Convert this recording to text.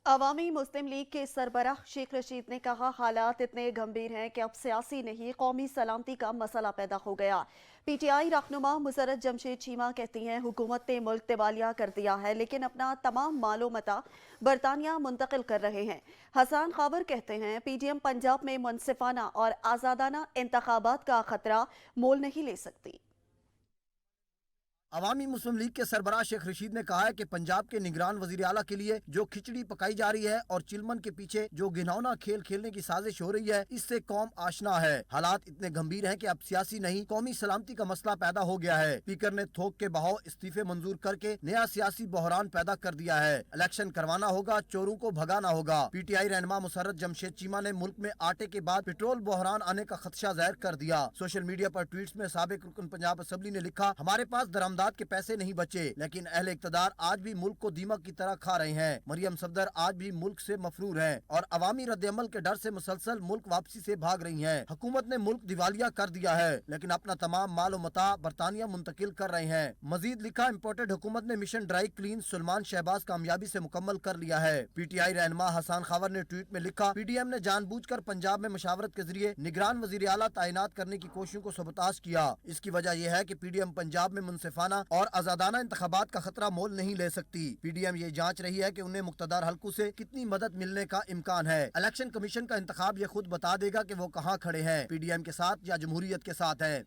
अवामी मुस्लिम league के सरबराह शेख रशीद ने कहा, हालात इतने गंभीर हैं कि अब सियासी नहीं कौमी सलामती का मसला पैदा हो गया। पीटीआई रहनुमा मुसर्रत जमशेद चीमा कहती हैं, हुकूमत ने मुल्क दिवालिया कर दिया है लेकिन अपना तमाम मालो मता बरतानिया मुंतकिल कर रहे हैं। हसन खावर कहते हैं, पीडीएम पंजाब में मुनसिफाना और आज़ादाना इंतखाबात का खतरा मोल नहीं ले सकती। अवामी मुस्लिम लीग के सरबराह शेख रशीद ने कहा है कि पंजाब के निगरान वजीर आला के लिए जो खिचड़ी पकाई जा रही है और चिलमन के पीछे जो घिनौना खेल खेलने की साजिश हो रही है, इससे कौम आशना है। हालात इतने गंभीर हैं कि अब सियासी नहीं कौमी सलामती का मसला पैदा हो गया है। स्पीकर ने थोक के बहाव इस्तीफे मंजूर करके नया सियासी बहरान पैदा कर दिया है। इलेक्शन करवाना होगा, चोरों को भगाना होगा। पीटीआई रहनुमा मुसर्रत जमशेद चीमा ने मुल्क में आटे के बाद पेट्रोल बहरान आने का खदशा जाहिर कर दिया। सोशल मीडिया पर ट्वीट्स में साबिक रुकन पंजाब असम्बली ने लिखा, हमारे पास दरामदाद के पैसे नहीं बचे लेकिन अहले इक़्तिदार आज भी मुल्क को दीमक की तरह खा रहे हैं। मरियम सफदर आज भी मुल्क से मफरूर हैं और अवामी रद्द-ए-अमल के डर से मुसलसल मुल्क वापसी से भाग रही हैं। हुकूमत ने मुल्क दिवालिया कर दिया है लेकिन अपना तमाम मालो मता बरतानिया मुंतकिल कर रहे हैं। मजीद लिखा, इम्पोर्टेड हुकूमत ने mission dry clean Suleman Shahbaz कामयाबी से मुकम्मल कर लिया है। पीटीआई रहनुमा हसन खावर ने ट्वीट में लिखा, पीडीएम ने जानबूझकर पंजाब में मशावरत के जरिए निगरान वजीर आला तैनात करने की कोशिशों को सबताज किया। इसकी वजह यह है कि पीडीएम पंजाब में मुनसिफाना और आजादाना इंतखाबात का खतरा मोल नहीं ले सकती। पीडीएम ये जांच रही है कि उन्हें मुक्तदार हलकों से कितनी मदद मिलने का इम्कान है। इलेक्शन कमीशन का इंतखाब ये खुद बता देगा कि वो कहां खड़े हैं, पीडीएम के साथ या जमहूरियत के साथ है।